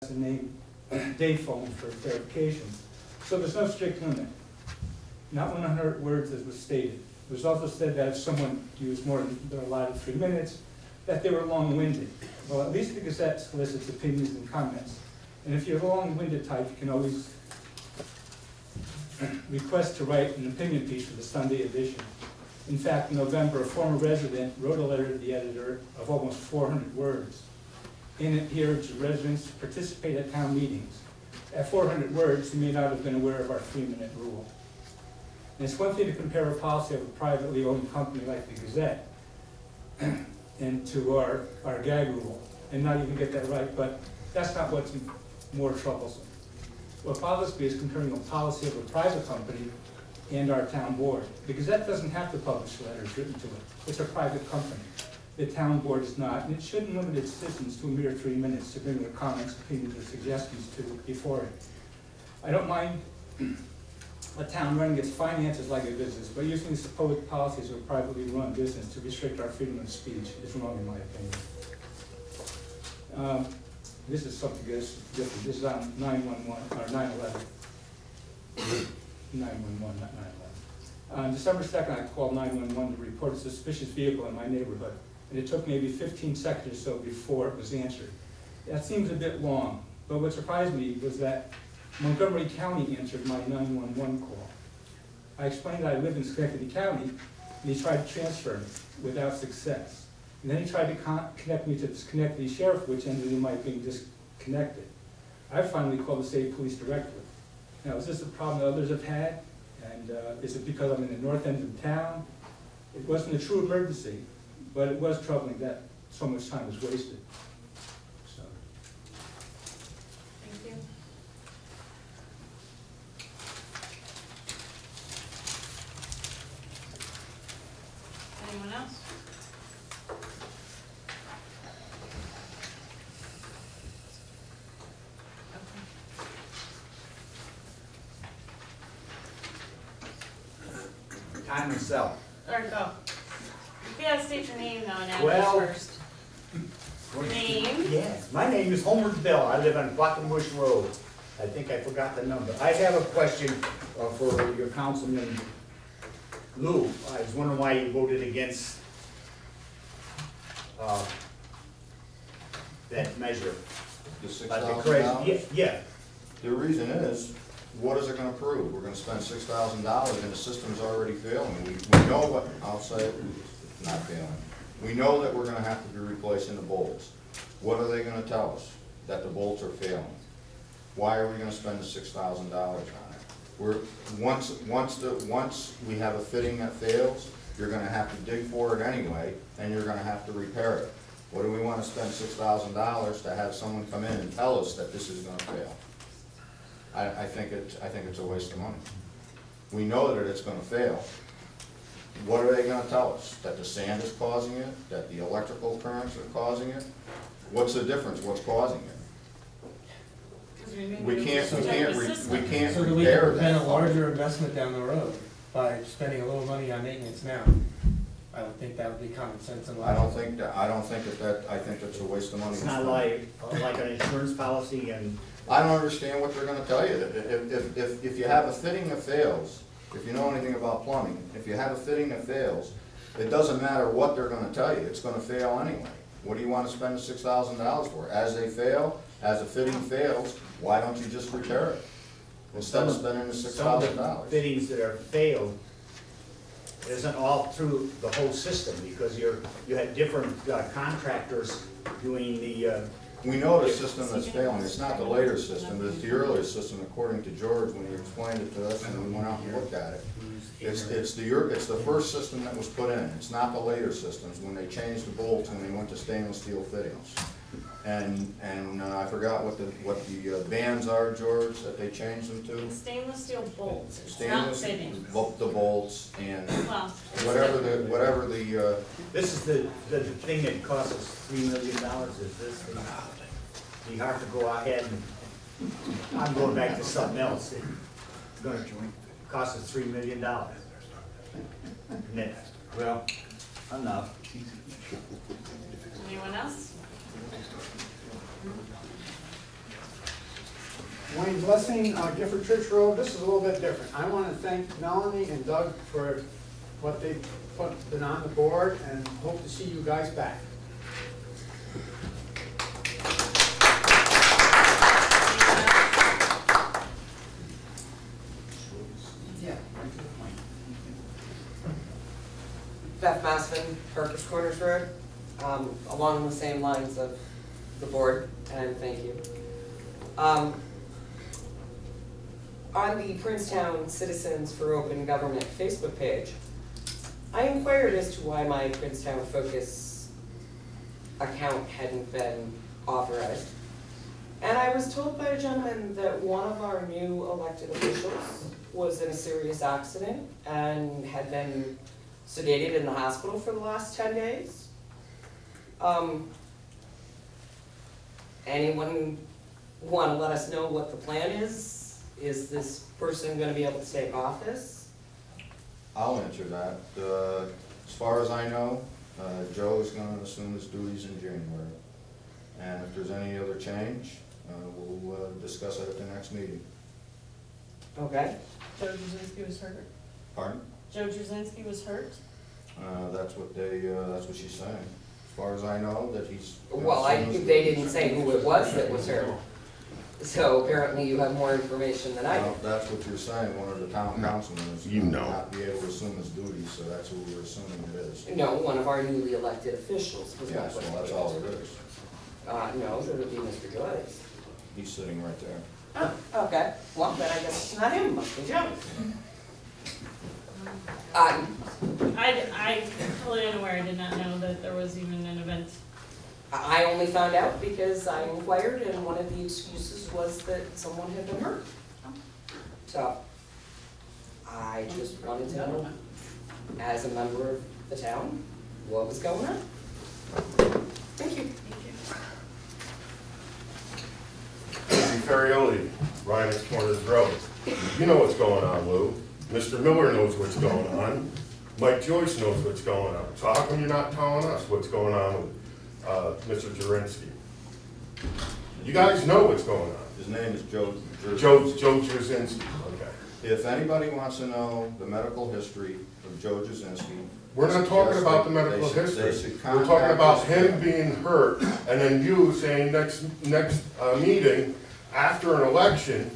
the name day phone for verification. So there's no strict limit. Not 100 words as was stated. It was also said that if someone used more than their allotted 3 minutes, that they were long-winded. Well, at least the Gazette solicits opinions and comments. And if you're a long-winded type, you can always request to write an opinion piece for the Sunday edition. In fact, in November, a former resident wrote a letter to the editor of almost 400 words. In it, he urged residents to participate at town meetings. At 400 words, he may not have been aware of our 3-minute rule. And it's one thing to compare a policy of a privately owned company like the Gazette and to our gag rule and not even get that right, but that's not what's more troublesome. What bothers me is comparing a policy of a private company and our town board. The Gazette doesn't have to publish letters written to it. It's a private company. The town board is not, and it shouldn't limit its citizens to a mere 3 minutes to bring their comments, opinions, or suggestions to before it. I don't mind a town running its finances like a business, but using the supposed policies of a privately run business to restrict our freedom of speech is wrong in my opinion. This is something that's different. This is on 911, or 9/11. 911, not 9/11. On December 2nd, I called 911 to report a suspicious vehicle in my neighborhood, and it took maybe 15 seconds or so before it was answered. That seems a bit long, but what surprised me was that Montgomery County answered my 911 call. I explained that I live in Schenectady County, and he tried to transfer me without success. And then he tried to connect me to the Schenectady Sheriff, which ended in my being disconnected. I finally called the state police directly. Now, is this a problem that others have had? And is it because I'm in the north end of town? It wasn't a true emergency, but it was troubling that so much time was wasted. So. Thank you. Anyone else? Time to sell. Or go. You gotta state your name though and address Well- first. Name? Yes, my name is Homer Bill. I live on Quackenbush Road. I think I forgot the number. I have a question for your councilman Lou. I was wondering why you voted against that measure. The About the $6,000? credit. Yeah. The reason is, what is it gonna prove? We're gonna spend $6,000 and the system's already failing. We know what, I'll say it, not failing. We know that we're gonna have to be replacing the bolts. What are they gonna tell us? That the bolts are failing. Why are we gonna spend the $6,000 on it? Once we have a fitting that fails, you're gonna have to dig for it anyway, and you're gonna have to repair it. What do we wanna spend $6,000 to have someone come in and tell us that this is gonna fail? I think it's a waste of money. We know that it's gonna fail. What are they gonna tell us? That the sand is causing it? That the electrical currents are causing it? What's the difference? What's causing it? We can't So repair So that we can that. prevent a larger investment down the road by spending a little money on maintenance now. I would think that would be common sense and I logical. I think that's a waste of money. It's not like an insurance policy and. I don't understand what they're gonna tell you. If you have a fitting that fails, if you know anything about plumbing, if you have a fitting that fails, it doesn't matter what they're gonna tell you, it's gonna fail anyway. What do you wanna spend the $6,000 for? As they fail, as a fitting fails, why don't you just repair it? Instead of spending the $6,000. Some of the fittings that are failed isn't all through the whole system, because you had different contractors doing the, We know the system that's failing, it's not the later system, but it's the earlier system, according to George, when he explained it to us and we went out and looked at it. It's the first system that was put in, it's not the later systems, when they changed the bolts, when they went to stainless steel fittings. And I forgot what the bands are, George, that they changed them to? It's stainless steel bolts, it's not Stainless, fittings. the bolts, and Well, whatever the, this is the thing that cost us $3 million, is this thing. You have to go ahead and, I'm going back to something else. It's gonna cost us $3 million. Well, enough. anyone else? Wayne Blessing, Gifford Church Road. This is a little bit different. I want to thank Melanie and Doug for what they've been on the board, and hope to see you guys back. Beth Masvin, Perkins Corners Road, along the same lines of the board, and thank you. On the Princetown Citizens for Open Government Facebook page, I inquired as to why my Princetown Focus account hadn't been authorized. And I was told by a gentleman that one of our new elected officials was in a serious accident and had been sedated in the hospital for the last 10 days. Anyone want to let us know what the plan is? Is this person going to be able to take office? I'll answer that. As far as I know, Joe is going to assume his duties in January. And if there's any other change, we'll discuss it at the next meeting. Okay. Joe Jasinski was hurt. Pardon? Joe Jasinski was hurt. That's what she's saying. As far as I know, that he's. Well, they didn't say who it was that was hurt. So apparently you have more information than I do. Well, that's what you're saying, one of the town councilmen is You going to know. not be able to assume his duties, so that's who we're assuming it is. No, one of our newly elected officials was not Yes, what well, that's it all was. it is. No, it would be Mr. Gillis. He's sitting right there. Oh, okay. Well, then I guess it's not him, it must be Joe. I totally unaware, I did not know that there was even an event. I only found out because I inquired, and one of the excuses was that someone had been hurt. So, I just wanted to know, as a member of the town, what was going on. Thank you. Ferrioli, Ryan's Corners Road. You know what's going on, Lou. Mr. Miller knows what's going on. Mike Joyce knows what's going on. So how come you're not telling us what's going on with Mr. Jurinsky? You guys know what's going on. His name is Joe. Joe Jasinski, okay. If anybody wants to know the medical history of Joe Jasinski. We're not talking about the medical history. We're talking about him being hurt, and then you saying next meeting, after an election,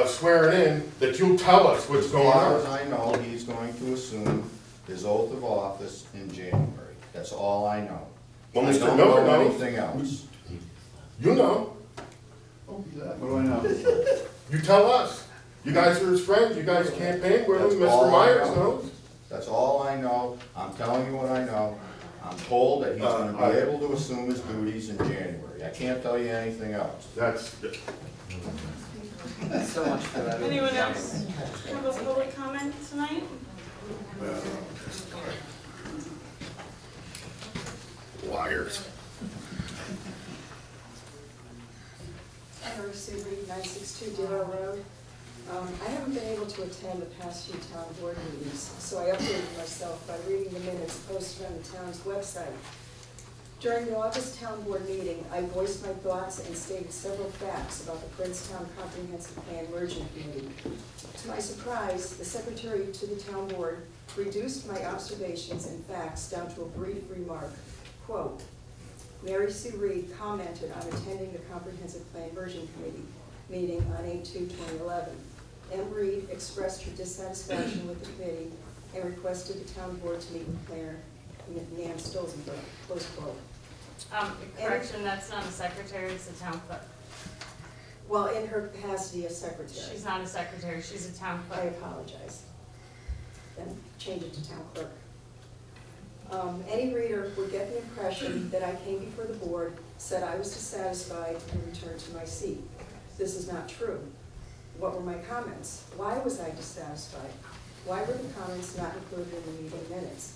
swearing in, that you'll tell us what's going As far as on. I know, he's going to assume his oath of office in January. That's all I know. Well, I Mr. don't Miller know knows. anything else. You know. What do I know? You tell us. You guys are his friends. You guys campaign with him. That's all Mr. I Myers know. knows. That's all I know. I'm telling you what I know. I'm told that he's going to be able to assume his duties in January. I can't tell you anything else. That's, So much for that. Anyone else have a public comment tonight? liars. Mary Sue Reed, 962 Dillon Road. I haven't been able to attend the past few town board meetings, so I updated myself by reading the minutes posted on the town's website. During the August town board meeting, I voiced my thoughts and stated several facts about the Princetown Comprehensive Plan Merging Committee. To my surprise, the secretary to the town board reduced my observations and facts down to a brief remark. Quote, Mary Sue Reed commented on attending the Comprehensive Plan Merging Committee meeting on 8/2/2011. M. Reed expressed her dissatisfaction with the committee and requested the town board to meet with Planner Nan Stolzenberg. Close quote. Correction, that's not a secretary, it's a town clerk. Well, in her capacity as secretary. She's not a secretary, she's a town I clerk. apologize. Then change it to town clerk. Any reader would get the impression that I came before the board, said I was dissatisfied, and returned to my seat. This is not true. What were my comments? Why was I dissatisfied? Why were the comments not included in the meeting minutes?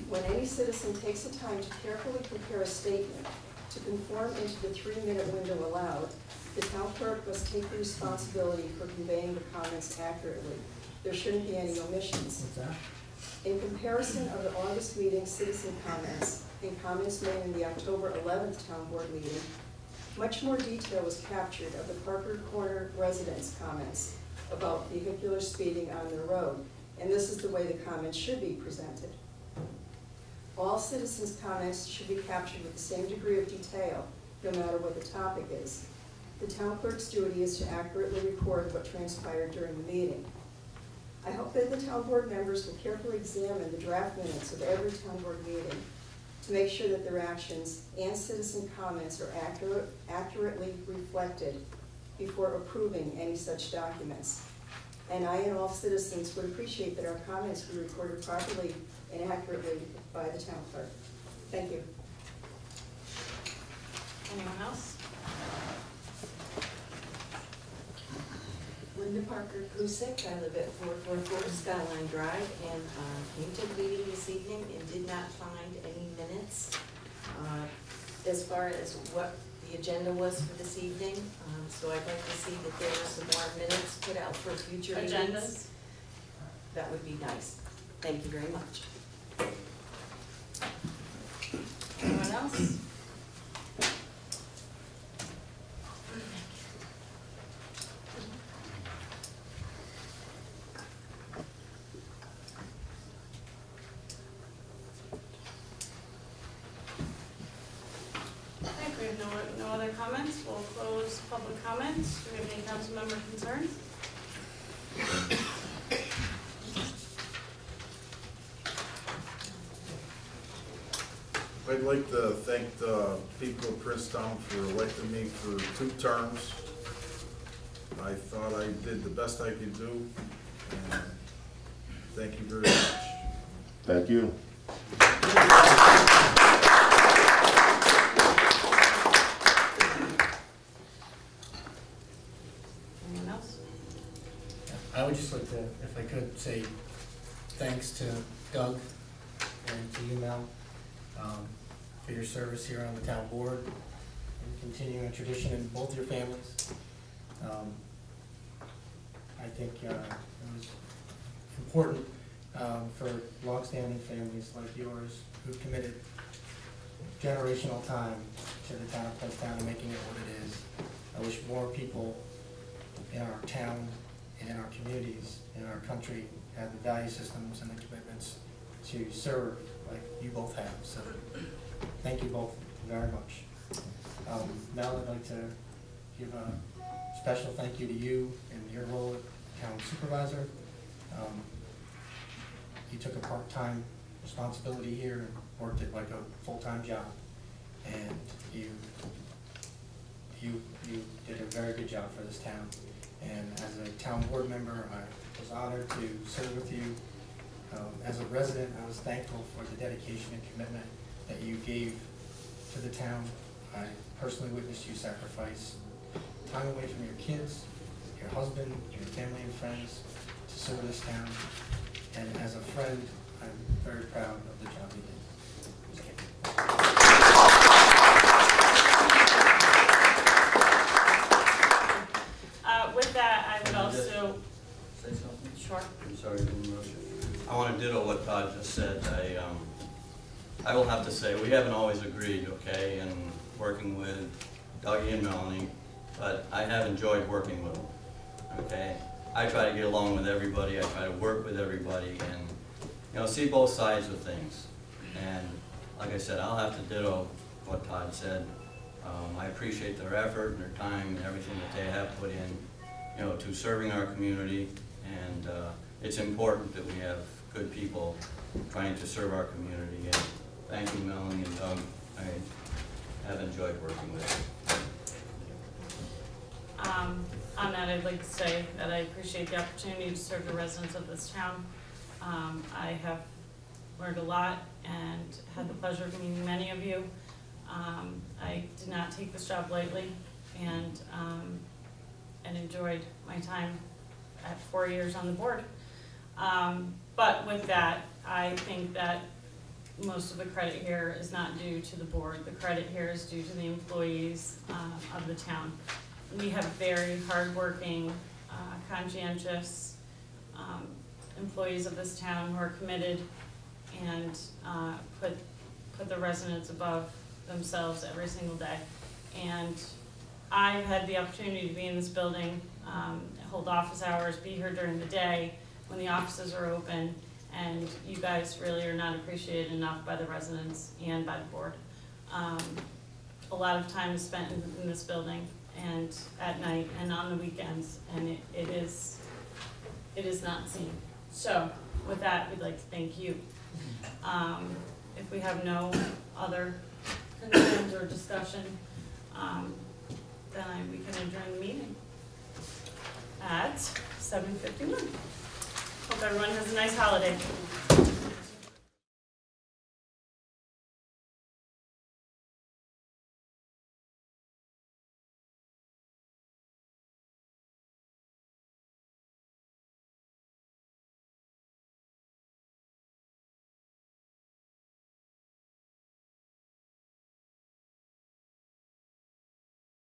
When any citizen takes the time to carefully prepare a statement to conform into the 3-minute window allowed, the town clerk must take the responsibility for conveying the comments accurately. There shouldn't be any omissions. In comparison of the August meeting citizen comments and comments made in the October 11th town board meeting, Much more detail was captured of the Parker Corner residents' comments about vehicular speeding on their road, and this is the way the comments should be presented. All citizens' comments should be captured with the same degree of detail, no matter what the topic is. The town clerk's duty is to accurately record what transpired during the meeting. I hope that the town board members will carefully examine the draft minutes of every town board meeting to make sure that their actions and citizen comments are accurately reflected before approving any such documents. And I and all citizens would appreciate that our comments be recorded properly and accurately by the town clerk. Thank you. Anyone else? Linda Parker Kusick, I live at 444 Skyline Drive, and came to the meeting this evening and did not find any minutes as far as what the agenda was for this evening. So I'd like to see that there were some more minutes put out for future meetings. Agendas? That would be nice. Thank you very much. Anyone else? Okay, if we have no other comments, we'll close public comments. Do we have any council member concerns? I'd like to thank the people of Princetown for electing me for 2 terms. I thought I did the best I could do, and thank you very much. Thank you. Anyone else? I would just like to, if I could, say thanks to Doug and to you, Mel, for your service here on the town board and continuing a tradition in both your families. I think it was important for longstanding families like yours who committed generational time to the town of Princetown and making it what it is. I wish more people in our town and in our communities, in our country, had the value systems and the commitments to serve like you both have. So thank you both very much. Now I'd like to give a special thank you to you in your role as town supervisor. You took a part-time responsibility here and worked it like a full-time job, and you did a very good job for this town. And as a town board member, I was honored to serve with you. As a resident, I was thankful for the dedication and commitment that you gave to the town. I personally witnessed you sacrifice time away from your kids, your husband, your family and friends to serve this town. And as a friend, I'm very proud of the job you did. Thank you. With that, I would also, Say something? sure. I'm sorry to interrupt you. I want to ditto what Todd just said. I will have to say, we haven't always agreed, okay, in working with Dougie and Melanie, but I have enjoyed working with them, okay? I try to get along with everybody, I try to work with everybody, and, you know, see both sides of things. And like I said, I'll have to ditto what Todd said. I appreciate their effort and their time and everything that they have put in, you know, to serving our community, and it's important that we have good people trying to serve our community. And thank you, Melanie and Doug. I have enjoyed working with you. On that, I'd like to say that I appreciate the opportunity to serve the residents of this town. I have learned a lot and had the pleasure of meeting many of you. I did not take this job lightly, and enjoyed my time at 4 years on the board. But with that, I think that most of the credit here is not due to the board. The credit here is due to the employees of the town. We have very hardworking, conscientious employees of this town who are committed and put the residents above themselves every single day. And I've had the opportunity to be in this building, hold office hours, be here during the day when the offices are open, and you guys really are not appreciated enough by the residents and by the board. A lot of time is spent in this building and at night and on the weekends, and it is not seen. So with that, we'd like to thank you. If we have no other concerns or discussion, then we can adjourn the meeting at 7:51. Hope everyone has a nice holiday.